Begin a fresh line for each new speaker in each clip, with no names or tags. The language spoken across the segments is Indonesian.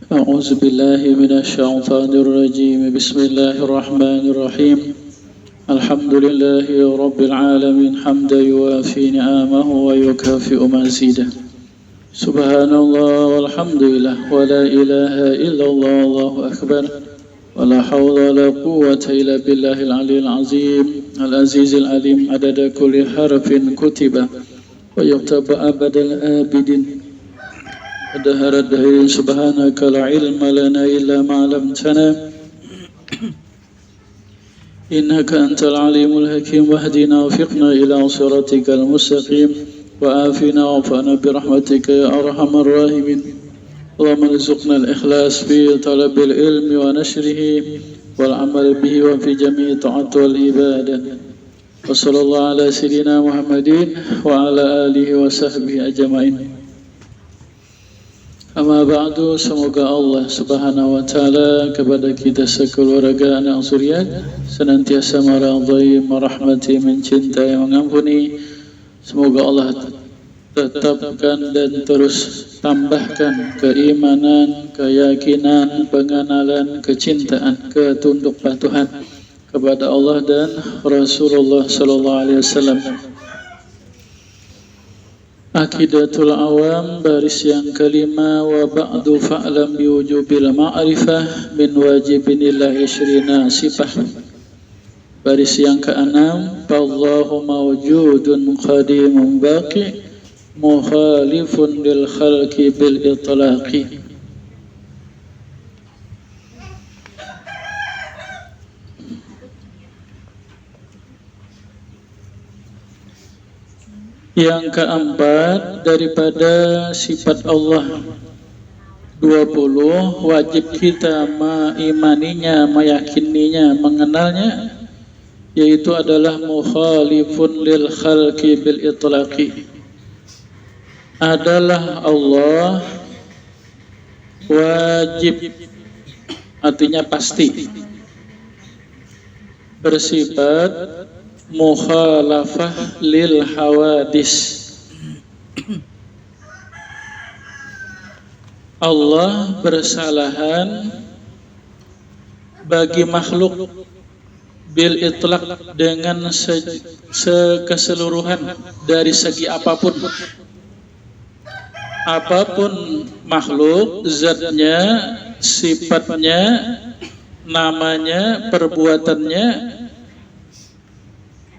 أعوذ بالله من الشيطان الرجيم بسم الله الرحمن الرحيم الحمد لله رب العالمين حمدا يوافي نعمه ويكافئ مزيده سبحان الله والحمد لله ولا إله إلا الله والله أكبر ولا حول ولا قوة إلا بالله العلي العظيم العزيز العليم عدد كل حرف كتب ويكتب أبد الآبدين دهر الدهر سبحانك لا علم لنا إلا ما علمتنا إنك أنت العليم الحكيم واهدنا وفقنا إلى صراطك المستقيم وآفنا وعفنا برحمتك يا أرحم الراحمين اللهم ارزقنا الإخلاص في طلب العلم ونشره والعمل به وفي جميع الطاعات والعبادة وصلى الله على سيدنا محمد وعلى آله وصحبه أجمعين. Amma ba'du, semoga Allah subhanahu wa ta'ala kepada kita sekeluarga anak zuriat senantiasa meridai, merahmati, mencintai, mengampuni. Semoga Allah tetapkan dan terus tambahkan keimanan, keyakinan, pengenalan, kecintaan, ketunduk patuhan kepada Allah dan Rasulullah sallallahu alaihi wasallam. Aqidatul Awam baris yang kelima wa ba'du fa'lam biwujubil ma'rifah min wajibinillahi isyrina sifah. Baris yang keenam fallahu mawjudun qadimun baqi mukhalifun lil khalqi bil itlaqi. Yang keempat daripada sifat Allah 20 wajib kita mengimaninya, meyakininya, mengenalnya, yaitu adalah mukhalifun lil khalqi bil itlaqi. Adalah Allah wajib, artinya pasti, bersifat mukhalafah lil hawadis. Allah bersalahan bagi makhluk bil itlaq dengan keseluruhan dari segi apapun. Apapun makhluk, zatnya, sifatnya, namanya, perbuatannya,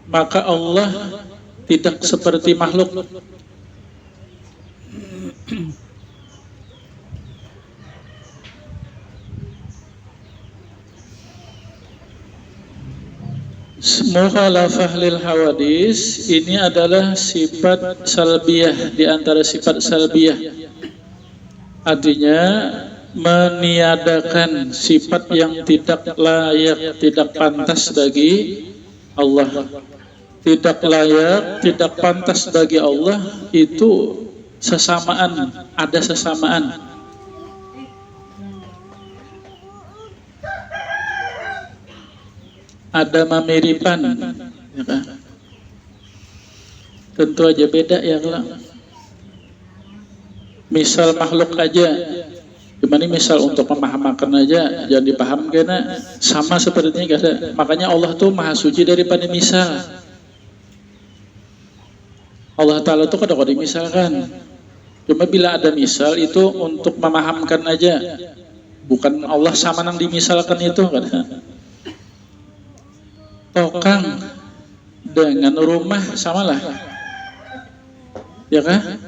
maka Allah tidak seperti makhluk. Mukhalafah lil hawadis ini adalah sifat salbiyah di antara sifat salbiyah. Artinya meniadakan sifat yang tidak layak, tidak pantas bagi Allah. Tidak layak, tidak pantas bagi Allah itu sesamaan, ada sesamaan. Ada memiripan, ya kan? Tentu aja beda ya kan? Misal makhluk aja, gimana misal untuk memahamakan aja, jangan dipaham karena sama sepertinya gak ada. Makanya Allah tuh maha suci daripada misal. Allah Ta'ala tuh kadang-kadang dimisalkan. Cuma bila ada misal itu untuk memahamkan aja, bukan Allah sama yang dimisalkan itu kan. Tokang dengan rumah samalah, ya kan?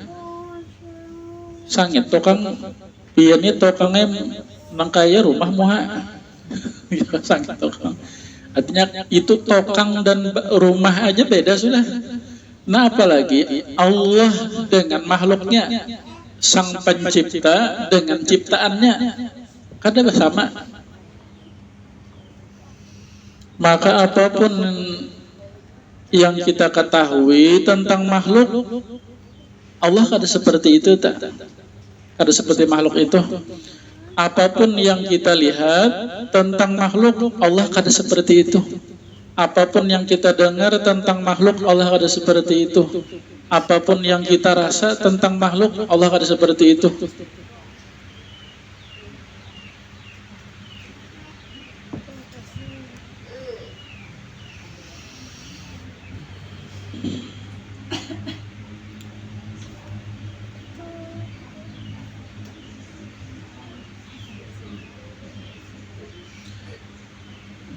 Sangit tokang, piannya tokangnya nangkaya rumah muha, sangit tokang. Artinya itu tokang dan rumah aja beda sudah. Nah apalagi Allah dengan makhluknya, sang pencipta dengan ciptaannya, kada bersama. Maka apapun yang kita ketahui tentang makhluk, Allah kada seperti itu, tak? Kada seperti makhluk itu. Apapun yang kita lihat tentang makhluk, Allah kada seperti itu. Apapun yang kita dengar tentang makhluk, Allah kada seperti itu. Apapun yang kita rasa tentang makhluk, Allah kada seperti itu.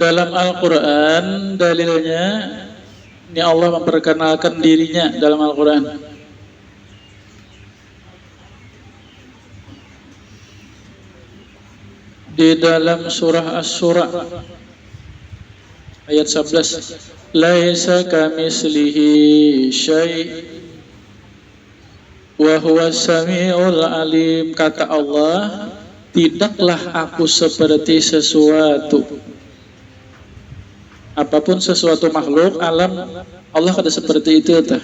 Dalam Al-Quran dalilnya ini Allah memperkenalkan dirinya dalam Al-Quran. Di dalam surah Asy-Syura ayat 11, laisa kamislihi syai' wa huwas samiul alim. Kata Allah, tidaklah aku seperti sesuatu. Apapun sesuatu makhluk alam, Allah kada seperti itu tah.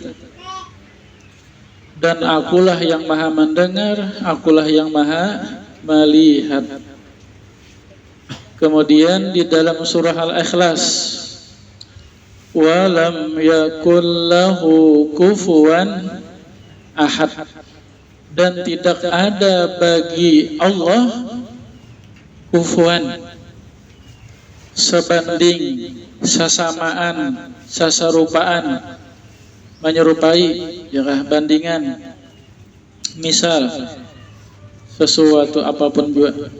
Dan akulah yang maha mendengar, akulah yang maha melihat. Kemudian di dalam surah Al-Ikhlas, walam yakul lahu kufuwan ahad, dan tidak ada bagi Allah kufuwan, sebanding, sesamaan, sesarupaan, menyerupai, ya bandingan, misal sesuatu apapun juga.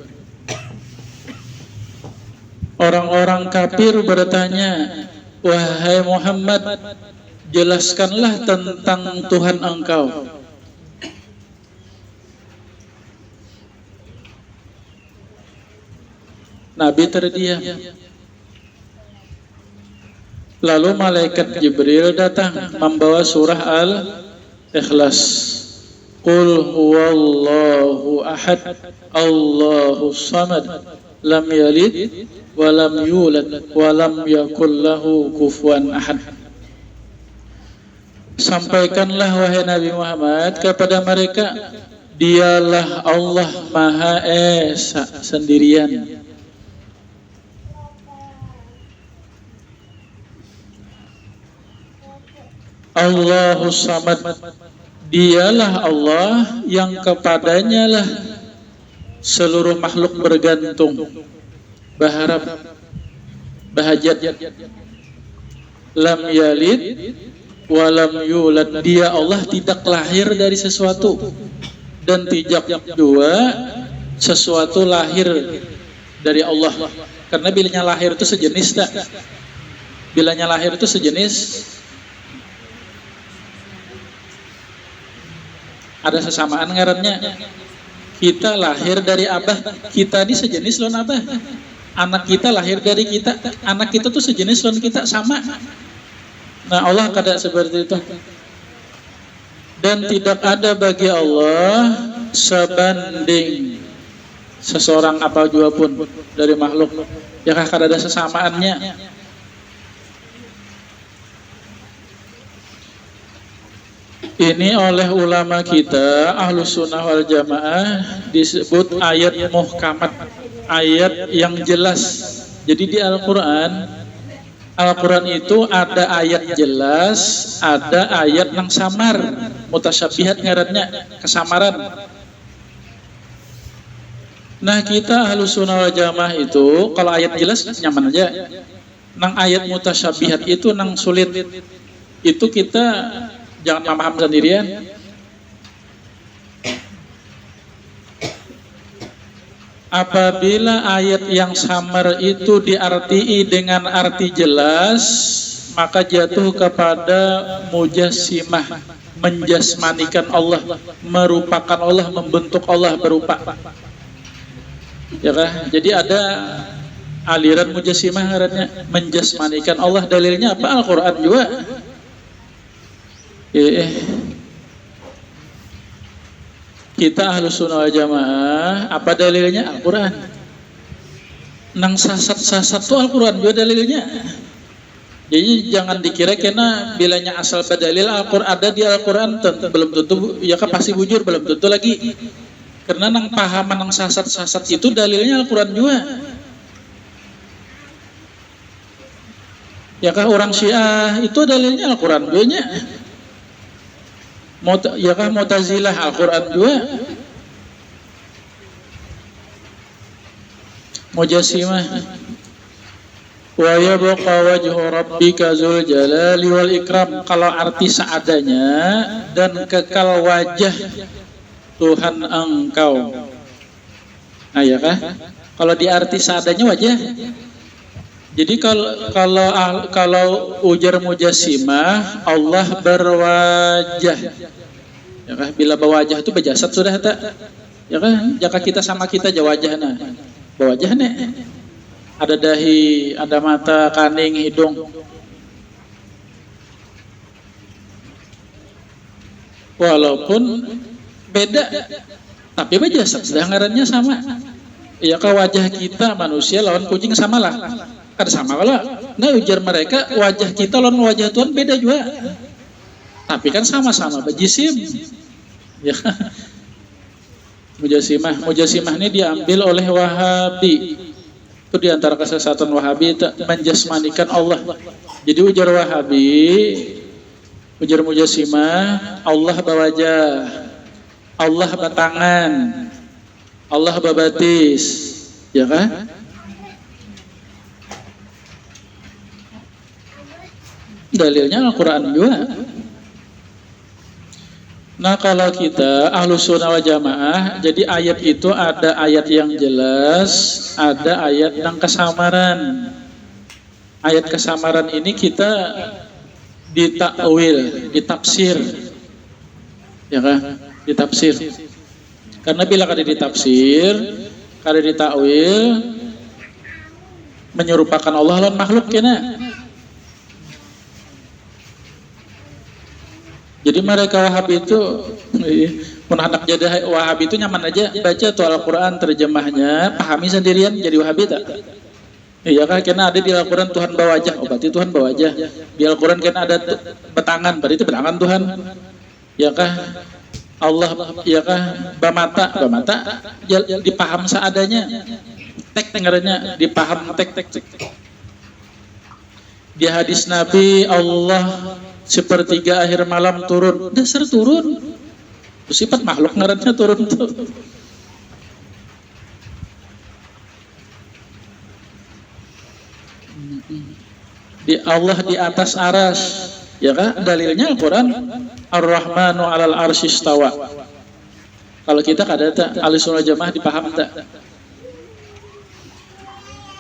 Orang-orang kafir bertanya, wahai Muhammad, jelaskanlah tentang Tuhan engkau. Nabi terdiam. Lalu malaikat Jibril datang membawa surah Al-Ikhlas. Qul huwallahu ahad, Allahus samad, lam yalid wa lam yulad wa lam yakul lahu kufuwan ahad. Sampaikanlah wahai Nabi Muhammad kepada mereka, dialah Allah Maha Esa sendirian. Allahus samad, dialah Allah yang kepadanya lah seluruh makhluk bergantung, berharap, berhajat. Lam yalid wa lam yulad, dia Allah tidak lahir dari sesuatu, dan tidak juga sesuatu lahir dari Allah. Karena bilanya lahir itu sejenis tak? Bilanya lahir itu sejenis, ada sesamaan ngarannya. Kita lahir dari abah, kita ini sejenis lawan abah. Anak kita lahir dari kita, anak kita tuh sejenis lawan kita, sama. Nah Allah kada seperti itu. Dan tidak ada bagi Allah sebanding seseorang apa jua pun dari makhluk, ya kada ada sesamaannya. Ini oleh ulama kita Ahlus Sunnah wal Jamaah disebut ayat muhkamat, ayat yang jelas. Jadi di Al-Quran itu ada ayat jelas, ada ayat yang samar, mutasyabihat ngarannya, kesamaran. Nah kita Ahlus Sunnah wal Jamaah itu kalau ayat jelas nyaman aja. Nang ayat mutasyabihat itu nang sulit, itu kita jangan memaham sendirian. Apabila ayat yang samar itu diartii dengan arti jelas, maka jatuh kepada mujassimah, menjasmanikan Allah, merupakan Allah, membentuk Allah berupa. Ya kan? Jadi ada aliran mujassimah ngarannya, menjasmanikan Allah. Dalilnya apa? Al-Quran juga. Kita Ahlus Sunnah wal Jamaah, apa dalilnya? Al-Quran. Nang sasat-sasat tuh Al-Quran juga dalilnya. Jadi jangan dikira kena bilanya asal badalil Al-Quran ada di Al-Quran, belum tentu, ya kan pasti bujur, belum tentu lagi. Karena nang pahaman nang sasat-sasat itu dalilnya Al-Quran juga. Ya kan orang Syiah itu dalilnya Al-Quran juga. Ya kan Mu'tazilah Al-Quran juga. Mujassimah wa yabqa wajhu rabbika dzul jalali wal ikram, kalau arti seadanya, dan kekal wajah Tuhan engkau. Nah ya kan, kalau di arti seadanya wajah, Jadi kalau ujar Mujassimah, Allah berwajah. Ya kan? Bila berwajah itu berjasad sudah tak? Ya kan? Jika kita sama kita jawajahna. Berwajahna. Ada dahi, ada mata, kaning, hidung. Walaupun beda, tapi berjasad sudah ngarannya sama. Ya kan wajah kita manusia lawan kucing samalah. Kan sama kalau. Nah ujar mereka wajah kita lawan wajah Tuhan beda juga. Tapi kan sama-sama berjisim. Ya. Mujassimah ini diambil oleh Wahabi. Itu diantara kesesatan Wahabi menjasmanikan Allah. Jadi ujar Wahabi, ujar Mujassimah, Allah berwajah, Allah bertangan, Allah berbatis, ya kan? Dalilnya Al-Quran juga. Nah kalau kita Ahlus Sunnah wal Jamaah, jadi ayat itu ada ayat yang jelas, ada ayat yang kesamaran. Ayat kesamaran ini kita ditakwil, ditafsir, ya kan? Ditafsir. Karena bila kada ditafsir, kada ditakwil, menyerupakan Allah lawan makhluk kena. Jadi mereka Wahabi itu, pun anak jadi Wahabi itu nyaman aja baca tuh Al-Quran terjemahnya, pahami sendirian jadi Wahabi tak? Iya kan, karena ada di Al-Quran Tuhan berwajah, oh berarti Tuhan berwajah. Di Al-Quran karena ada betangan, berarti itu betangan Tuhan. Ya kah? Allah, ya kah? Bamata, dipaham seadanya. Tek dengarannya, dipaham tek. Di hadis Nabi Allah sepertiga akhir malam turun, dasar turun. Sifat makhluk ngarannya turun tuh. Di Allah di atas aras, ya kan? Dalilnya Al-Quran, Ar-Rahmanu 'alal arsy istawa. Kalau kita kada tak Ahlus Sunnah Jamaah dipaham tak?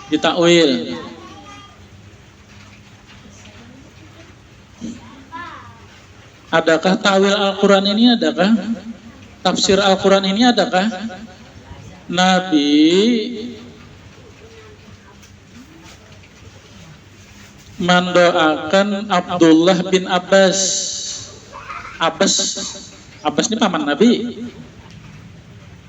Ditakwil. Adakah tawil Al-Quran ini adakah? Tafsir Al-Quran ini adakah? Nabi mendoakan Abdullah bin Abbas. Abbas ini paman Nabi.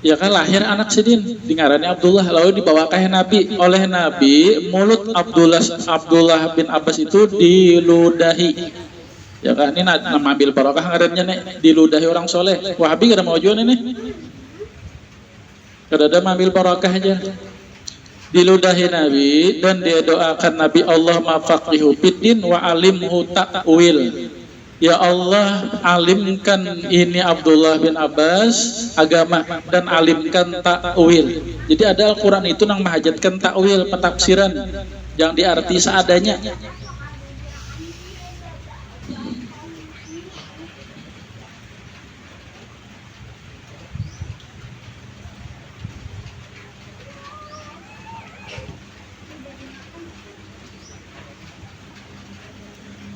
Ya kan lahir anak sidin, dengarannya Abdullah, lalu dibawakan Nabi. Oleh Nabi, mulut Abdullah bin Abbas itu diludahi. Ya kan, ini ambil barokah ngarannya nih, diludahi orang soleh. Wahabi kada mau jual ini. Kada ada ambil barokah aja. Diludahi Nabi dan dia doakan Nabi, Allah mafaqihu fiddin wa alimhu ta'wil. Ya Allah, alimkan ini Abdullah bin Abbas agama dan alimkan ta'wil. Jadi ada Al-Quran itu yang menghajatkan ta'wil, pentafsiran yang diarti seadanya.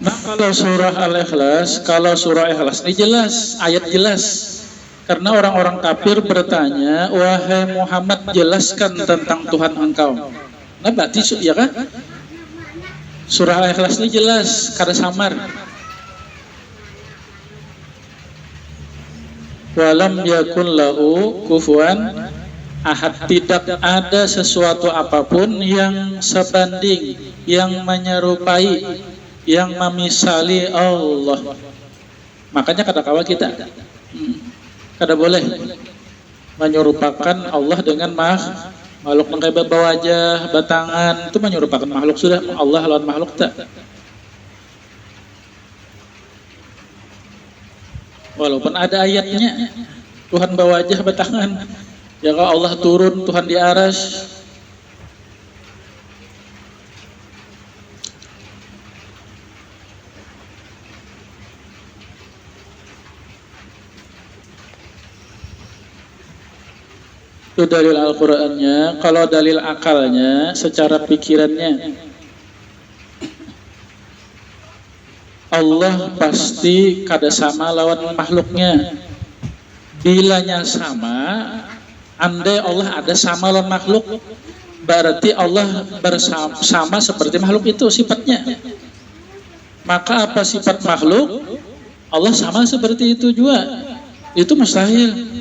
Nah kalau surah Al-Ikhlas, surah Ikhlas ini jelas, ayat jelas. Karena orang-orang kafir bertanya, wahai Muhammad jelaskan tentang Tuhan engkau. Nah berarti ya kan? Surah Al-Ikhlas ini jelas, kada samar. Walam yakun lahu kufuwan ahad, tidak ada sesuatu apapun yang sebanding, yang menyerupai, yang memisali Allah. Makanya kata-kata kita kada boleh menyerupakan Allah dengan makhluk yang kayak berwajah, batangan, itu menyerupakan makhluk sudah. Allah lawan makhluk tak. Walaupun ada ayatnya Tuhan berwajah, batangan, ya kalau Allah turun, Tuhan di aras. Itu dalil Al-Qurannya. Kalau dalil akalnya, secara pikirannya, Allah pasti kada sama lawan makhluknya. Bilanya sama, andai Allah ada sama lawan makhluk, berarti Allah bersama seperti makhluk itu sifatnya. Maka apa sifat makhluk, Allah sama seperti itu juga. Itu mustahil.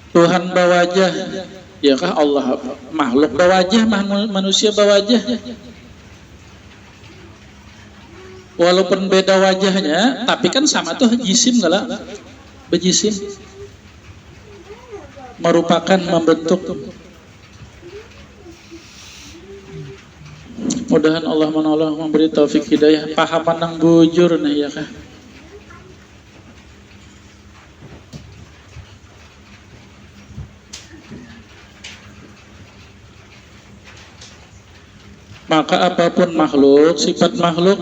Tuhan berwajah, ya kah Allah makhluk berwajah, manusia berwajah. Walaupun beda wajahnya, tapi kan sama tuh jisim galak, bejisim, merupakan membentuk. Mudahan Allah menolong, memberi taufik hidayah, pahaman nang bujur nih ya kah. Maka apapun makhluk, sifat makhluk,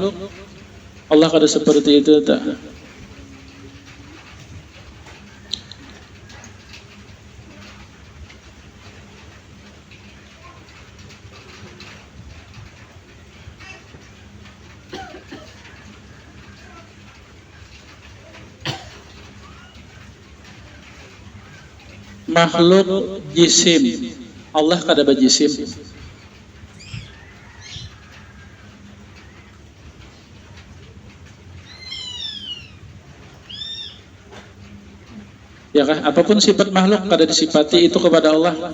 Allah kada seperti itu tak. Makhluk jisim, Allah kada berjisim. Ya kan? Apapun sifat makhluk kada disifati itu kepada Allah.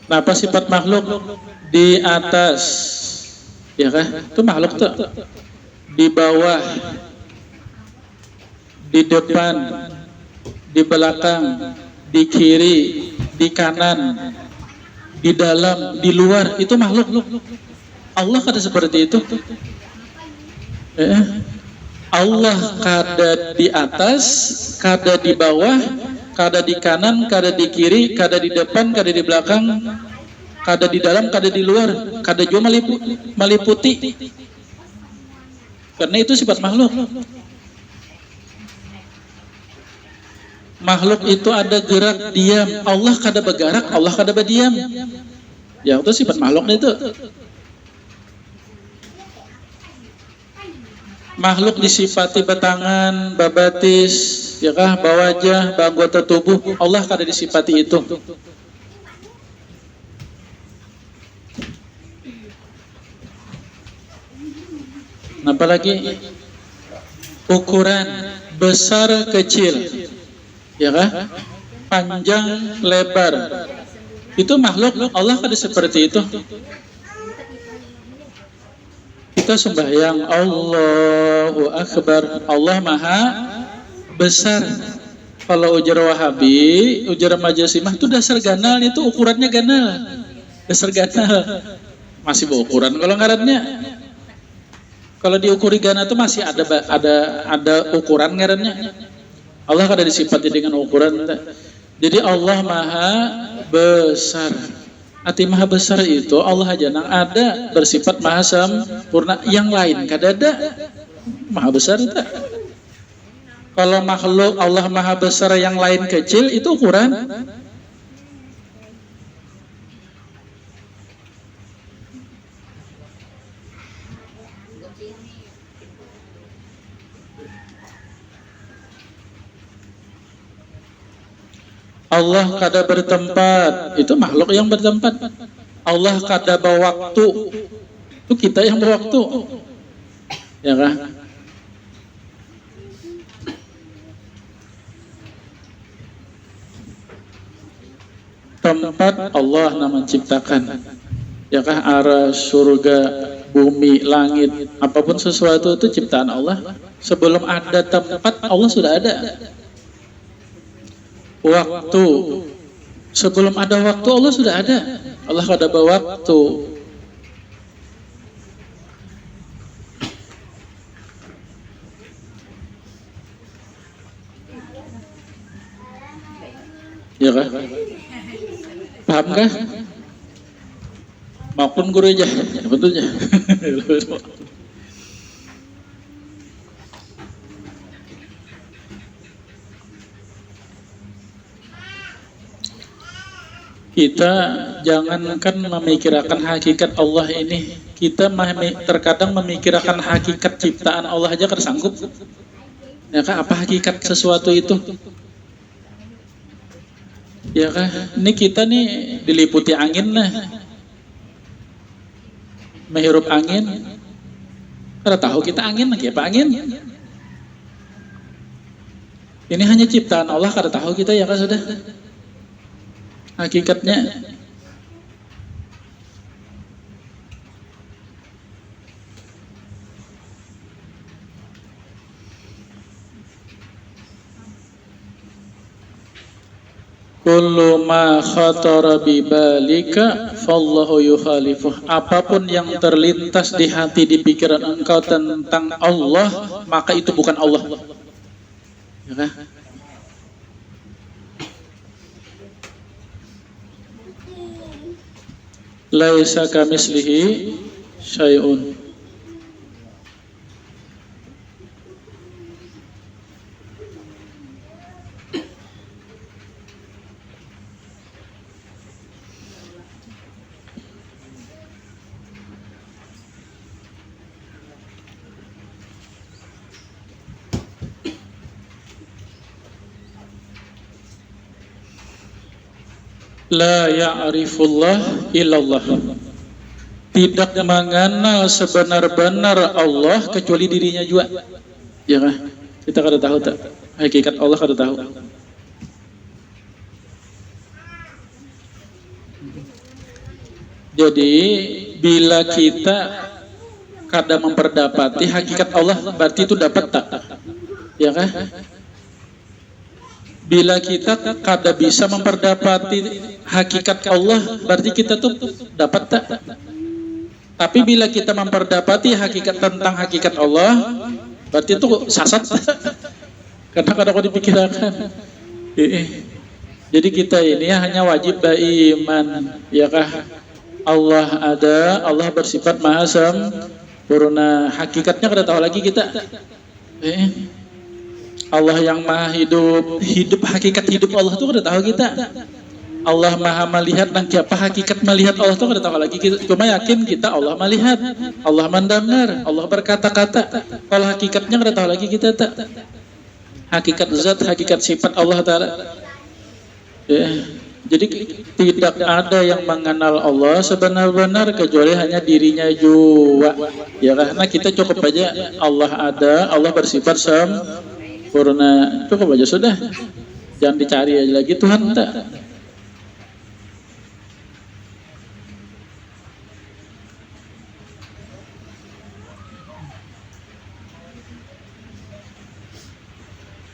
Nah, apa sifat makhluk di atas? Ya kan? Itu makhluk tuh. Di bawah, di depan, di belakang, di kiri, di kanan, di dalam, di luar, itu makhluk. Allah kada seperti itu. Allah kada di atas, kada di bawah, kada di kanan, kada di kiri, kada di depan, kada di belakang, kada di dalam, kada di luar, kada juga meliputi. Karena itu sifat makhluk. Makhluk itu ada gerak diam. Allah kada bergerak, Allah kada berdiam. Ya itu sifat makhluk itu. Makhluk disifati bertangan, babatis, ya kah, bawajah, anggota tubuh. Allah kada disifati itu. Apalagi ukuran besar kecil. Ya kan? Panjang, lebar. Itu makhluk, Allah kada seperti itu. Kita sembahyang Allahu Akbar, Allah Maha besar. Kalau ujar Wahabi, ujar Majasimah itu dasar ganal, itu ukurannya ganal. Dasar ganal. Masih berukuran kalau ngarannya. Kalau diukuri ganal itu masih ada ukuran ngarannya. Allah kada disifati dengan ukuran. Jadi Allah Maha besar. Arti Maha besar itu Allah aja nang ada bersifat Maha sempurna. Yang lain kada ada. Maha besar itu. Kalau makhluk Allah Maha besar, yang lain kecil, itu ukuran. Allah kada bertempat, itu makhluk yang bertempat. Allah kada berwaktu, itu kita yang berwaktu. Ya kan? Tempat Allah nama menciptakan. Ya kan? Arah, surga, bumi, langit, apapun sesuatu itu ciptaan Allah. Sebelum ada tempat, Allah sudah ada. Waktu, sebelum ada waktu Allah sudah ada. Allah kada berwaktu. Ya kan? Paham kah? maupun guru aja, ya, betulnya. Kita jangankan memikirkan hakikat Allah ini, kita terkadang memikirkan hakikat ciptaan Allah aja tersanggup. Ya kan, apa hakikat sesuatu itu? Ya kan, ini kita nih diliputi angin lah, menghirup angin. Kada tahu kita angin lagi apa angin? Ini hanya ciptaan Allah, kada tahu kita ya kan sudah. Hakikatnya kullu ma khatara bibalika fallahu yukhalifuh. Apapun yang terlintas di hati, di pikiran engkau tentang Allah, maka itu bukan Allah. Ya kan? Laisa kamislihi syai'un. La ya'rifullah illallah. Tidak mengenal sebenar-benar Allah kecuali dirinya juga. Ya kan? Kita kada tahu tak? Hakikat Allah kada tahu. Jadi bila kita kada memperdapati hakikat Allah, berarti itu dapat tak? Ya kan? Bila kita kada bisa memperdapati hakikat Allah, berarti kita tuh dapat tak? Tapi bila kita memperdapati hakikat tentang hakikat Allah, berarti itu sasat. Kadang-kadang kau dipikirkan. Jadi kita ini hanya wajib beriman, ya kah? Allah ada, Allah bersifat maha sempurna. Hakikatnya kada tahu lagi kita. Allah yang maha hidup, hidup hakikat hidup Allah itu kada tahu kita. Allah maha melihat, dan siapa hakikat melihat Allah itu kada tahu lagi kita. Cuma yakin kita Allah melihat, Allah mendengar, Allah berkata-kata. Kalau hakikatnya kada tahu lagi kita tak. Hakikat zat, hakikat sifat Allah Ta'ala. Jadi tidak ada yang mengenal Allah sebenar-benar kecuali hanya dirinya juga. Ya karena kita cukup aja Allah ada, Allah bersifat sempurna, cukup aja sudah. Jangan dicari aja lagi Tuhan tak.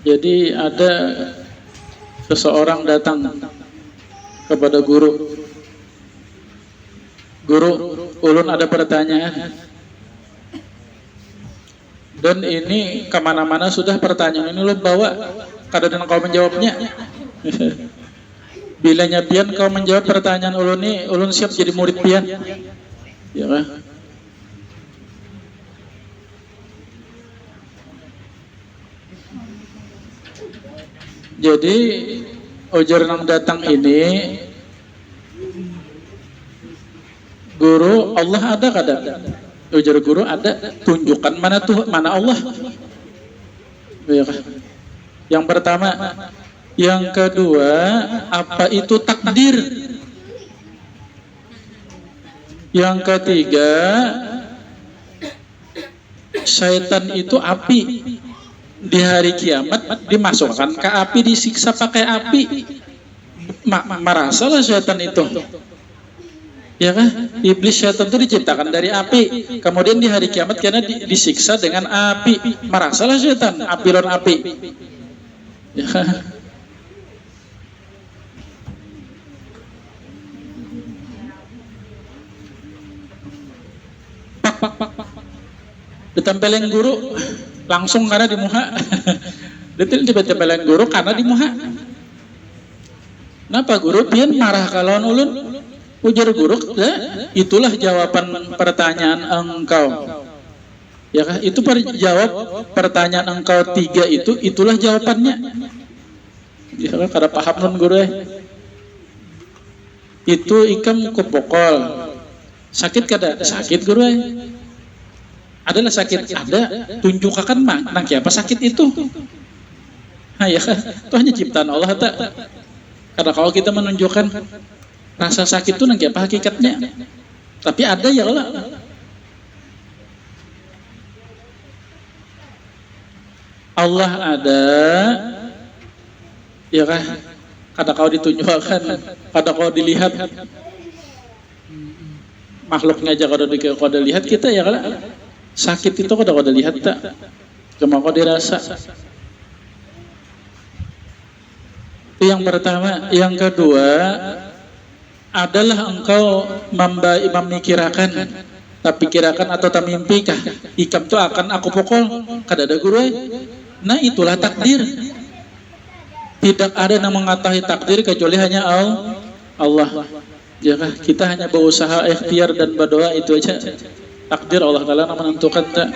Jadi ada seseorang datang kepada guru. Guru, ulun ada pertanyaan. Dan ini kemana-mana sudah pertanyaan ini lo bawa. Kadang kau menjawabnya. Bilanya pian kau menjawab pertanyaan ulun ini, ulun siap jadi murid pian. Ya kan? Jadi ujar nang datang ini, guru, Allah ada kada? Ujar guru ada. Tunjukkan mana Tuhan, mana Allah. Yang pertama. Yang kedua, apa itu takdir? Yang ketiga, syaitan itu api. Di hari kiamat dimasukkan ke api, disiksa pakai api. Merasalah syaitan itu. Ya kan? Iblis syaitan itu diciptakan dari api. Kemudian di hari kiamat karena disiksa dengan api. Merasalah syaitan, api lawan api. Ya kan? Ditempelin guru langsung karena di muha. Ditempelin guru karena di muha. Kenapa guru pian marah kalau ulun? Ujar guru, itulah jawaban pertanyaan engkau. Ya kah? Itu jawab pertanyaan engkau 3 itulah jawabannya. Ya kah? Kada paham non guru Itu ikam kupokol. Sakit kada? Sakit guru Adalah sakit? Ada. Tunjukkan nang apa sakit itu. Nah, ya kah? Itu hanya ciptaan Allah tak. Karena kalau kita menunjukkan rasa sakit itu nang apa hakikatnya. Tapi ada ya Allah. Allah ada, ya kah? Kada kau ditunjukkan, kada kau dilihat, makhluknya aja kau dilihat kita ya kah? Sakit itu kada kau dilihat tak, cuma kau dirasa. Itu yang pertama. Yang kedua adalah engkau memikirkan, tak pikirkan atau tak mimpikah ikam tu akan aku pukul kada ada guru. Nah itulah takdir. Tidak ada yang mengetahui takdir kecuali hanya Allah. Ya kah? Kita hanya berusaha ikhtiar dan berdoa, itu aja. Takdir Allah Ta'ala menentukan tak.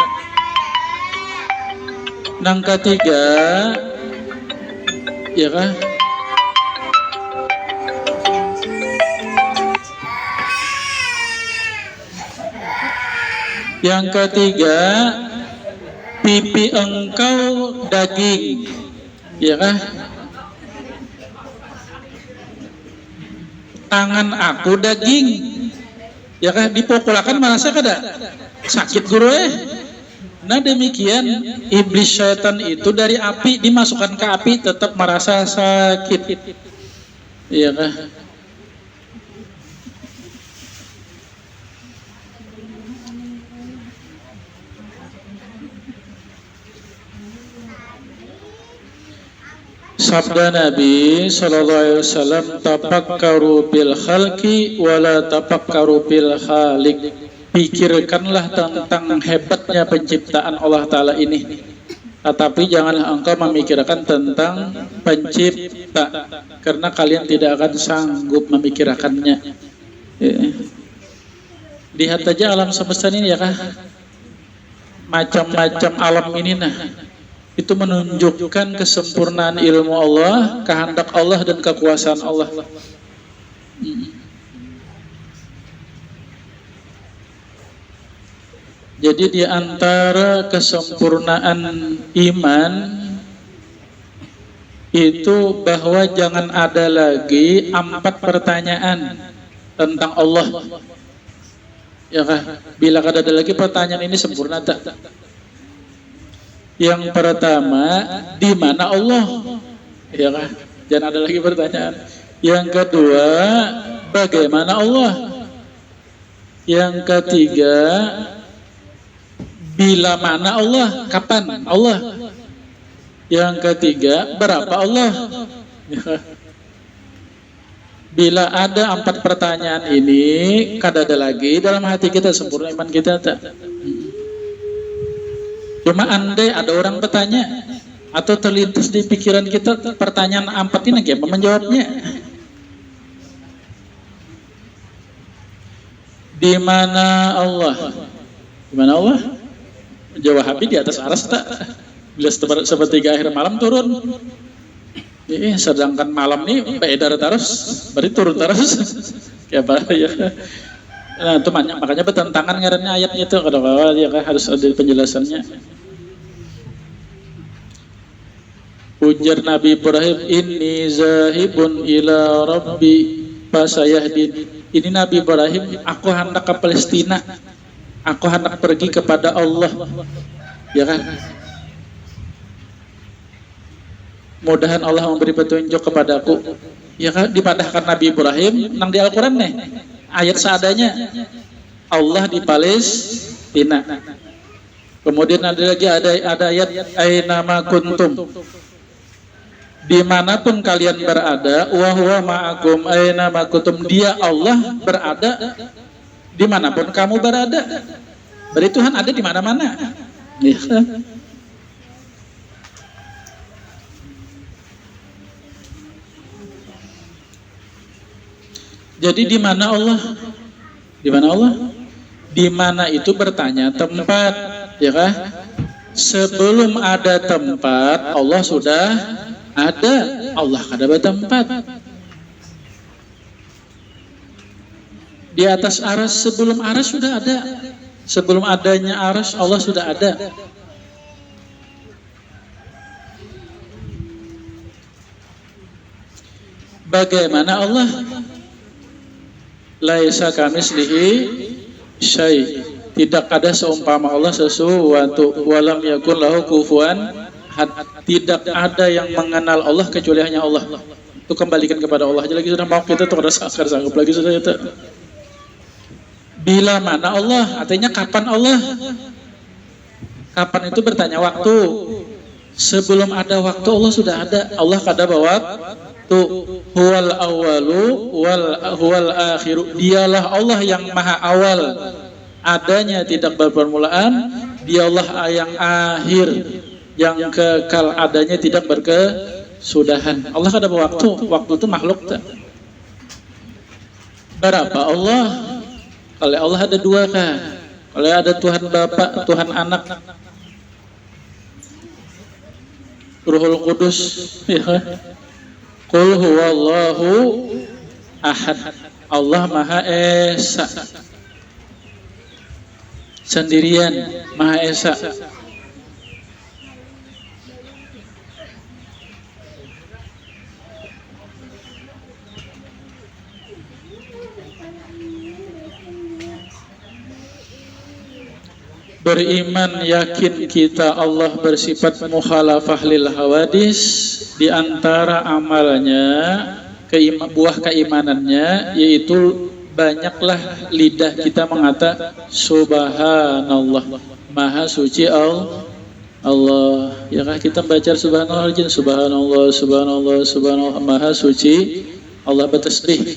Nang ketiga, ya kah? Yang ketiga, pipi engkau daging, ya kah? Tangan aku daging, ya kah? Dipukulakan merasa kada sakit guru Nah demikian iblis syaitan itu dari api dimasukkan ke api tetap merasa sakit, ya kah? Sabda Nabi sallallahu alaihi wasallam, tafakkaru bil khalqi wala tafakkaru bil khaliq. Pikirkanlah tentang hebatnya penciptaan Allah Ta'ala ini, tetapi janganlah engkau memikirkan tentang pencipta, karena kalian tidak akan sanggup memikirkannya. Lihat aja alam semesta ini ya kah, macam-macam alam ini itu menunjukkan kesempurnaan ilmu Allah, kehendak Allah dan kekuasaan Allah. Jadi di antara kesempurnaan iman itu bahwa jangan ada lagi 4 pertanyaan tentang Allah. Ya kah? Bila kada ada lagi pertanyaan ini sempurna tak? Yang pertama, di mana Allah? Ya kah? Jangan ada lagi pertanyaan. Yang kedua, bagaimana Allah? Yang ketiga, bila mana Allah? Kapan Allah? Yang ketiga, berapa Allah? Ya kah? Bila ada 4 pertanyaan ini, kada ada lagi dalam hati kita sempurna iman kita tak? Cuma andai ada orang bertanya atau terlintas di pikiran kita pertanyaan 4 ini, apa menjawabnya? Di mana Allah? Di mana Allah? Jawab Habib di atas aras tak? Bila sepertiga akhir malam turun. Sedangkan malam ini beredar terus, berarti turun terus. Ya apa ya? Nah, itu makanya bertentangan ngarannya ayatnya itu, kalau ya kan harus ada penjelasannya. Ujar Nabi Ibrahim, inni zahibun ila rabbi fasayahdin. Ini Nabi Ibrahim, aku hendak ke Palestina, aku hendak pergi kepada Allah, ya kan? Mudahan Allah memberi petunjuk kepadaku. Ya kan, dipadahkan Nabi Ibrahim nang di Al-Quran nih ayat seadanya, Allah di Palestina. Kemudian ada lagi ada ayat aina ma kuntum, dimanapun kalian berada, wa huwa ma'akum aina ma kuntum, dia Allah berada dimanapun kamu berada. Berarti Tuhan ada di mana-mana. Ya. Jadi di mana Allah? Di mana Allah? Di mana itu bertanya tempat, ya kan? Sebelum ada tempat, Allah sudah ada. Allah kada bertempat. Di atas aras, sebelum aras sudah ada. Sebelum adanya aras, Allah sudah ada. Bagaimana Allah? Laisa kamislihi syai'. Tidak ada seumpama Allah sesuatu. Walam yakun lahu kufuwan ahad. Tidak ada yang mengenal Allah kecuali hanya Allah. Itu kembalikan kepada Allah. Jadi lagi sudah mau kita tuh ada sakar sanggup lagi sudah itu. Bila mana Allah? Artinya kapan Allah? Kapan itu bertanya waktu. Sebelum ada waktu Allah sudah ada. Allah kada bawa tuh huwal awalu huwal akhiru. Dialah Allah yang maha awal, adanya tidak berpermulaan. Dialah yang akhir, yang kekal, adanya tidak berkesudahan. Allah kada bawa waktu. Waktu itu makhluk tak? Berapa Allah? Kalau Allah ada dua kan? Kalau ada Tuhan Bapa, Tuhan Anak, Ruhul Kudus, ya. Qul huwallahu ahad. Allah Maha Esa. Sendirian, Maha Esa. Beriman yakin kita Allah bersifat mukhalafah lil hawadis. Di antara amalnya, buah keimanannya, yaitu banyaklah lidah kita mengata subhanallah, maha suci Allah. Ya kan kita baca subhanallah, subhanallah, subhanallah, subhanallah, maha suci Allah bertasbih.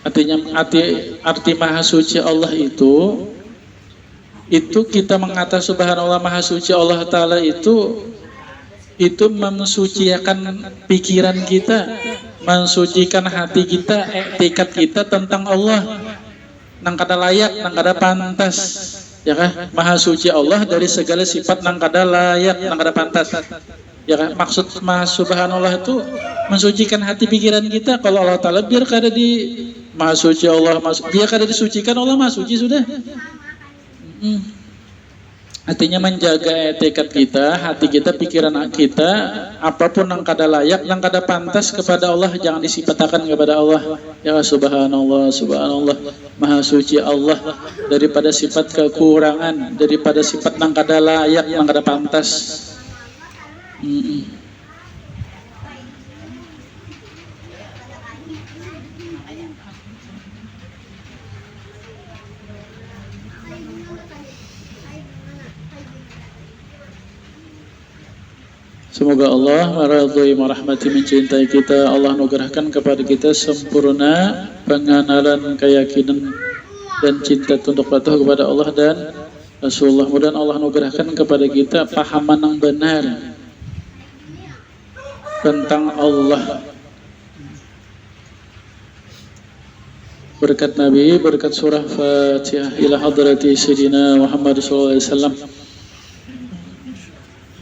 Artinya arti maha suci Allah itu kita mengata subhanallah maha suci Allah Ta'ala itu mensucikan pikiran kita, mensucikan hati kita, tekad kita tentang Allah. Nang kada layak, nang kada pantas, ya kan? Maha suci Allah dari segala sifat nang kada layak, nang kada pantas. Ya kan? Maksud maha subhanallah itu mensucikan hati pikiran kita. Kalau Allah Ta'ala biar kada di maha suci Allah, biar kada disucikan Allah maha suci sudah. Artinya menjaga tekad kita, hati kita, pikiran kita, apapun yang kada layak, yang kada pantas kepada Allah, jangan disifatakan kepada Allah. Ya subhanallah, subhanallah, maha suci Allah daripada sifat kekurangan, daripada sifat yang kada layak, yang kada pantas. Semoga Allah meridhai, merahmati, mencintai kita. Allah anugerahkan kepada kita sempurna pengenalan, keyakinan dan cinta tunduk patuh kepada Allah dan Rasulullah. Mudah-mudahan Allah anugerahkan kepada kita pahaman yang benar tentang Allah. Berkat Nabi, berkat surah Fatihah ila hadrati Sayyidina Muhammad sallallahu alaihi wasallam.